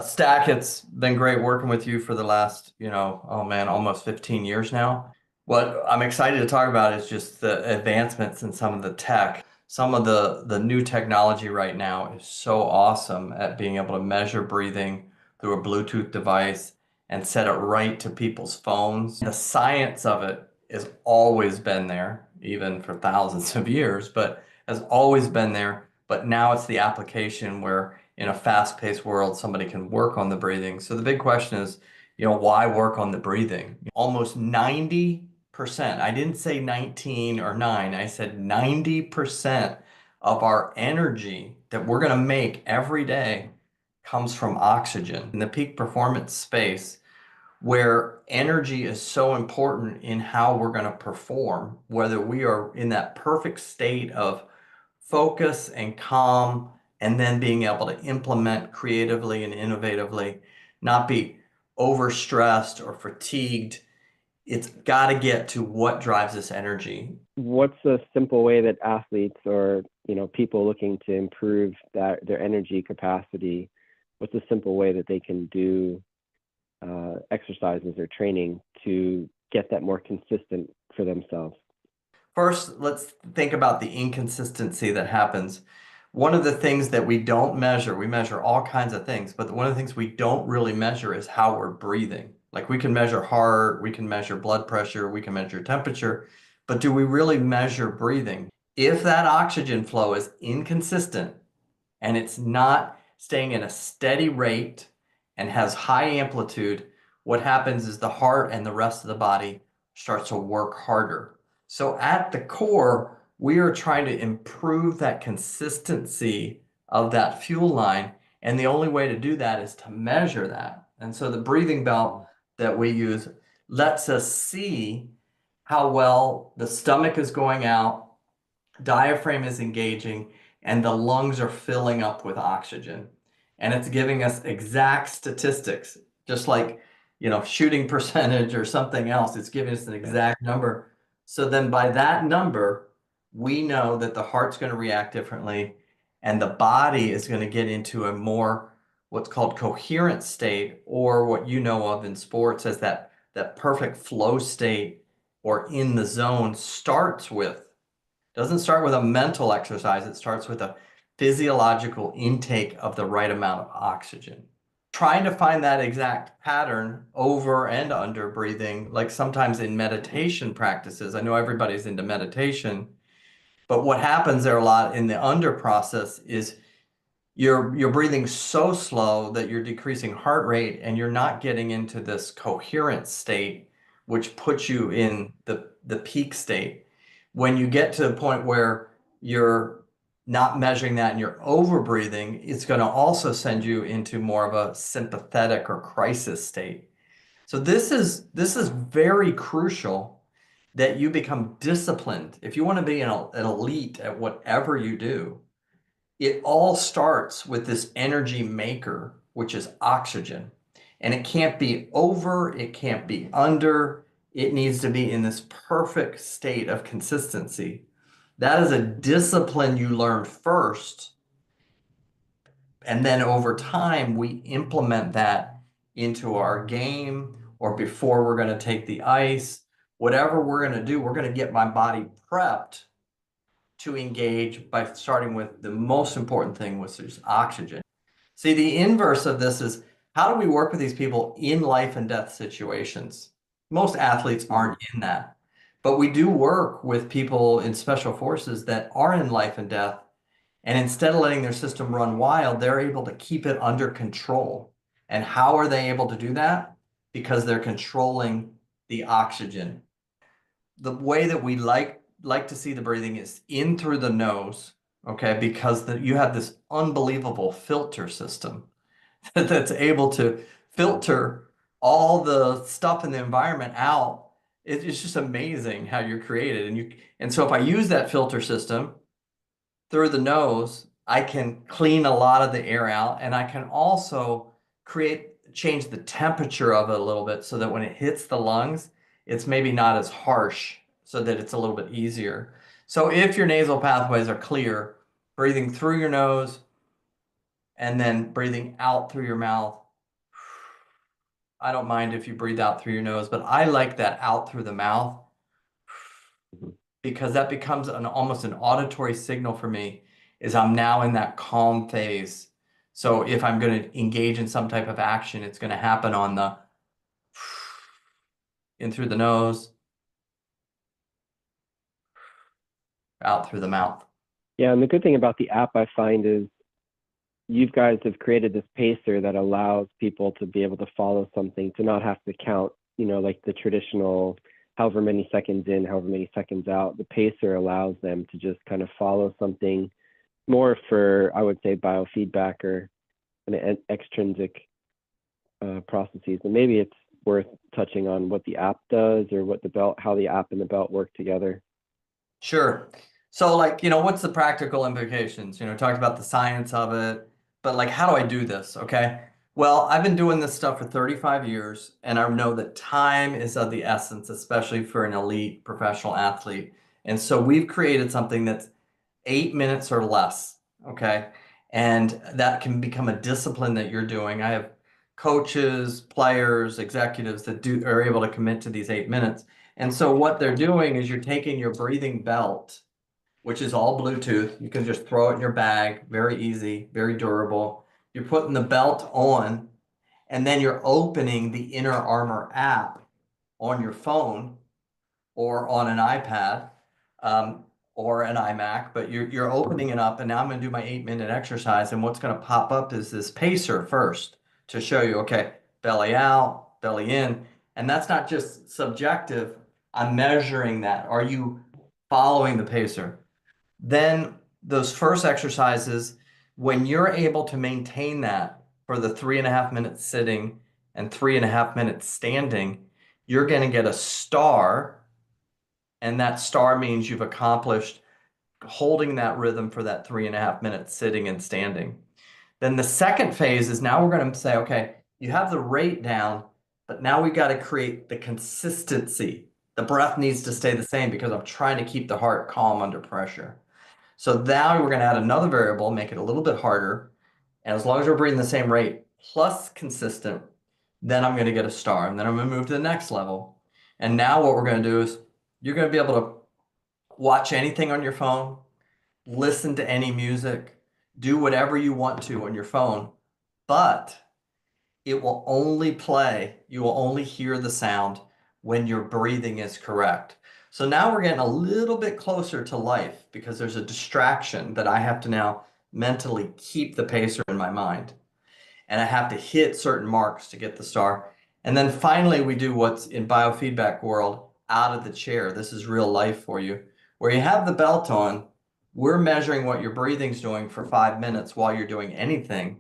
Stack, it's been great working with you for the last, oh man, almost 15 years now. What I'm excited to talk about is just the advancements in some of the tech. Some of the new technology right now is so awesome at being able to measure breathing through a Bluetooth device and set it right to people's phones. The science of it has always been there, even for thousands of years, but has always been there. But now it's the application where in a fast-paced world, somebody can work on the breathing. So the big question is, why work on the breathing? Almost 90%, I didn't say 19 or 9, I said 90% of our energy that we're going to make every day comes from oxygen. In the peak performance space, where energy is so important in how we're going to perform, whether we are in that perfect state of focus and calm, and then being able to implement creatively and innovatively, not be overstressed or fatigued. It's got to get to what drives this energy. What's a simple way that athletes or people looking to improve their energy capacity? What's a simple way that they can do exercises or training to get that more consistent for themselves? First, let's think about the inconsistency that happens. One of the things that we don't measure, we measure all kinds of things, but one of the things we don't really measure is how we're breathing. Like we can measure heart, we can measure blood pressure, we can measure temperature, but do we really measure breathing? If that oxygen flow is inconsistent and it's not staying in a steady rate and has high amplitude, what happens is the heart and the rest of the body starts to work harder. So at the core, we are trying to improve that consistency of that fuel line. And the only way to do that is to measure that. And so the breathing belt that we use lets us see how well the stomach is going out, diaphragm is engaging, and the lungs are filling up with oxygen. And it's giving us exact statistics, just like, shooting percentage or something else. It's giving us an exact number. So then by that number, we know that the heart's going to react differently and the body is going to get into a more what's called coherent state, or what you know of in sports as that perfect flow state or in the zone doesn't start with a mental exercise. It starts with a physiological intake of the right amount of oxygen. Trying to find that exact pattern over and under breathing, like sometimes in meditation practices. I know everybody's into meditation, but what happens there a lot in the under process is you're breathing so slow that you're decreasing heart rate and you're not getting into this coherent state, which puts you in the peak state. When you get to the point where you're not measuring that and you're over breathing, it's going to also send you into more of a sympathetic or crisis state. So this is very crucial that you become disciplined. If you want to be an elite at whatever you do, it all starts with this energy maker, which is oxygen. And it can't be over, it can't be under, it needs to be in this perfect state of consistency. That is a discipline you learn first. And then over time, we implement that into our game or before we're going to take the ice. Whatever we're going to do, we're going to get my body prepped to engage by starting with the most important thing, which is oxygen. See, the inverse of this is how do we work with these people in life and death situations? Most athletes aren't in that, but we do work with people in special forces that are in life and death. And instead of letting their system run wild, they're able to keep it under control. And how are they able to do that? Because they're controlling the oxygen. The way that we like to see the breathing is in through the nose, okay? Because you have this unbelievable filter system that's able to filter all the stuff in the environment out. It's just amazing how you're created. And so if I use that filter system through the nose, I can clean a lot of the air out, and I can also change the temperature of it a little bit so that when it hits the lungs, it's maybe not as harsh, so that it's a little bit easier. So if your nasal pathways are clear, breathing through your nose and then breathing out through your mouth. I don't mind if you breathe out through your nose, but I like that out through the mouth Mhm. because that becomes almost an auditory signal for me is I'm now in that calm phase. So if I'm going to engage in some type of action, it's going to happen on the in through the nose, out through the mouth. Yeah, and the good thing about the app I find is you guys have created this pacer that allows people to be able to follow something, to not have to count, like the traditional however many seconds in, however many seconds out. The pacer allows them to just kind of follow something more for, I would say, biofeedback or an extrinsic processes. And maybe it's worth touching on what the app does or what the belt, how the app and the belt work together. Sure. So like, what's the practical implications? Talked about the science of it, but like, how do I do this? Okay. Well, I've been doing this stuff for 35 years, and I know that time is of the essence, especially for an elite professional athlete. And so we've created something that's 8 minutes or less. Okay. And that can become a discipline that you're doing. I have coaches, players, executives that are able to commit to these 8 minutes. And so what they're doing is you're taking your breathing belt, which is all Bluetooth. You can just throw it in your bag, very easy, very durable. You're putting the belt on, and then you're opening the Inner Armor app on your phone or on an iPad, um, or an iMac, but you're opening it up, and now I'm going to do my 8 minute exercise. And what's going to pop up is this pacer first to show you, okay, belly out, belly in. And that's not just subjective. I'm measuring that. Are you following the pacer? Then those first exercises, when you're able to maintain that for the 3.5 minutes sitting and 3.5 minutes standing, you're going to get a star, and that star means you've accomplished holding that rhythm for that 3.5 minutes sitting and standing. Then the second phase is now we're going to say, okay, you have the rate down, but now we got to create the consistency. The breath needs to stay the same because I'm trying to keep the heart calm under pressure. So now we're going to add another variable, make it a little bit harder. And as long as we're breathing the same rate plus consistent, then I'm going to get a star. And then I'm going to move to the next level. And now what we're going to do is you're going to be able to watch anything on your phone, listen to any music, do whatever you want to on your phone, but it will only play, you will only hear the sound when your breathing is correct. So now we're getting a little bit closer to life because there's a distraction that I have to now mentally keep the pacer in my mind. And I have to hit certain marks to get the star. And then finally, we do what's in biofeedback world out of the chair. This is real life for you, where you have the belt on. We're measuring what your breathing's doing for 5 minutes while you're doing anything.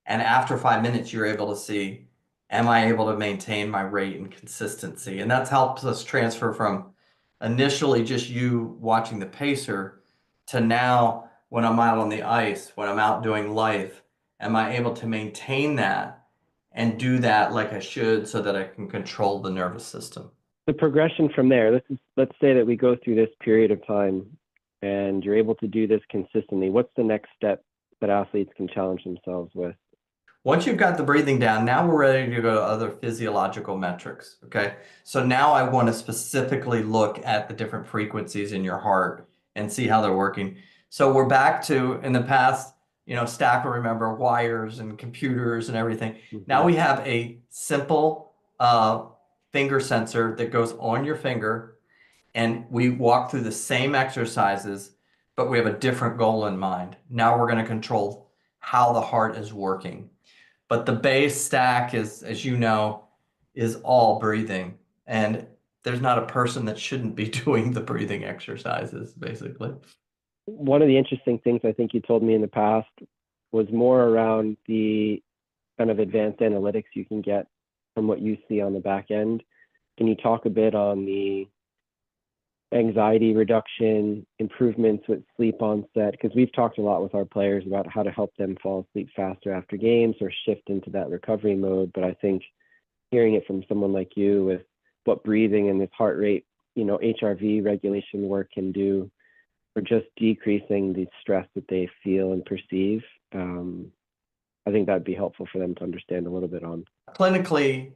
And after 5 minutes, you're able to see, am I able to maintain my rate and consistency? And that helps us transfer from initially just you watching the pacer to now when I'm out on the ice, when I'm out doing life, am I able to maintain that and do that like I should so that I can control the nervous system? The progression from there, let's say that we go through this period of time and you're able to do this consistently. What's the next step that athletes can challenge themselves with? Once you've got the breathing down, now we're ready to go to other physiological metrics. Okay. So now I want to specifically look at the different frequencies in your heart and see how they're working. So we're back to in the past, Stackpole, remember wires and computers and everything. Now Mm-hmm. we have a simple finger sensor that goes on your finger, and we walk through the same exercises, but we have a different goal in mind. Now we're going to control how the heart is working. But the base stack is, as you know, is all breathing. And there's not a person that shouldn't be doing the breathing exercises, basically. One of the interesting things I think you told me in the past was more around the kind of advanced analytics you can get from what you see on the back end. Can you talk a bit on the anxiety reduction, improvements with sleep onset? Because we've talked a lot with our players about how to help them fall asleep faster after games or shift into that recovery mode. But I think hearing it from someone like you with what breathing and this heart rate, HRV regulation work can do for just decreasing the stress that they feel and perceive. I think that'd be helpful for them to understand a little bit on. Clinically,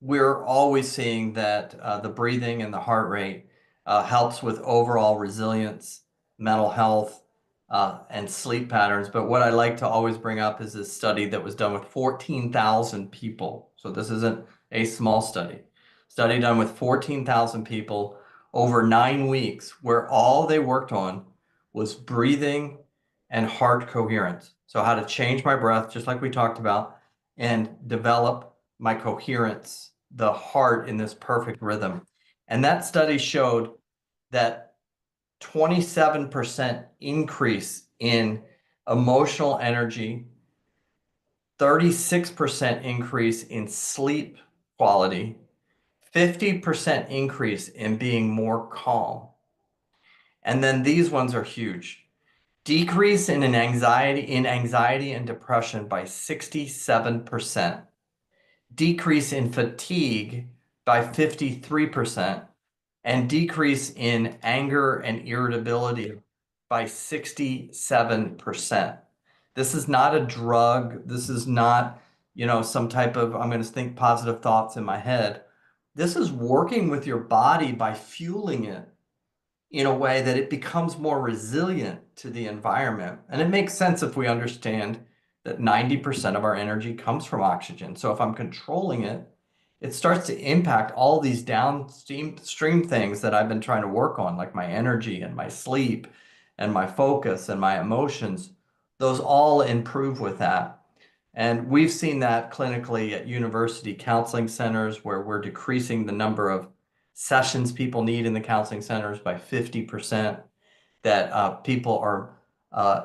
we're always seeing that the breathing and the heart rate helps with overall resilience, mental health, and sleep patterns. But what I like to always bring up is this study that was done with 14,000 people. So this isn't a small study. Study done with 14,000 people over 9 weeks, where all they worked on was breathing and heart coherence. So how to change my breath, just like we talked about, and develop my coherence, the heart in this perfect rhythm. And that study showed that 27% increase in emotional energy, 36% increase in sleep quality, 50% increase in being more calm. And then these ones are huge. Decrease in anxiety and depression by 67%. Decrease in fatigue by 53%, and decrease in anger and irritability by 67%. This is not a drug. This is not, some type of, I'm going to think positive thoughts in my head. This is working with your body by fueling it in a way that it becomes more resilient to the environment. And it makes sense if we understand that 90% of our energy comes from oxygen. So if I'm controlling it, it starts to impact all these downstream things that I've been trying to work on, like my energy and my sleep and my focus and my emotions. Those all improve with that. And we've seen that clinically at university counseling centers, where we're decreasing the number of sessions people need in the counseling centers by 50%, that people are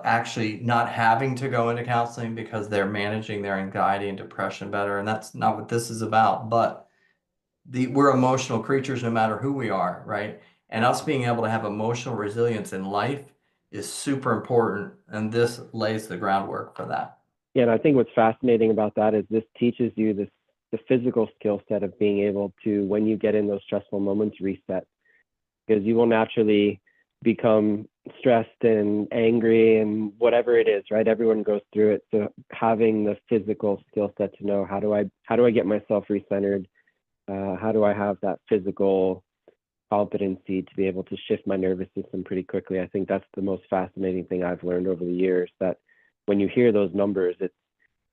actually not having to go into counseling because they're managing their anxiety and depression better. And that's not what this is about, but we're emotional creatures no matter who we are, right? And us being able to have emotional resilience in life is super important. And this lays the groundwork for that. Yeah, and I think what's fascinating about that is this teaches you the physical skill set of being able to, when you get in those stressful moments, reset, because you will naturally become stressed and angry and whatever it is, right? Everyone goes through it. So having the physical skill set to know how do I get myself recentered? How do I have that physical competency to be able to shift my nervous system pretty quickly? I think that's the most fascinating thing I've learned over the years, that when you hear those numbers,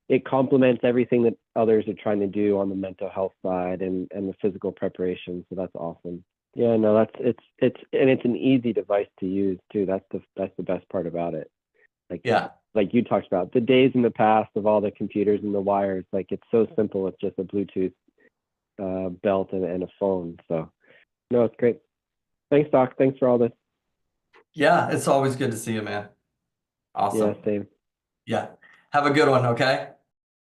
it complements everything that others are trying to do on the mental health side and the physical preparation. So that's awesome. Yeah, no, it's an easy device to use too. That's the best part about it. Like you talked about the days in the past of all the computers and the wires, like it's so simple. It's just a Bluetooth belt and a phone. So no, it's great. Thanks, Doc. Thanks for all this. Yeah, it's always good to see you, man. Awesome. Yeah, same. Yeah. Have a good one, okay?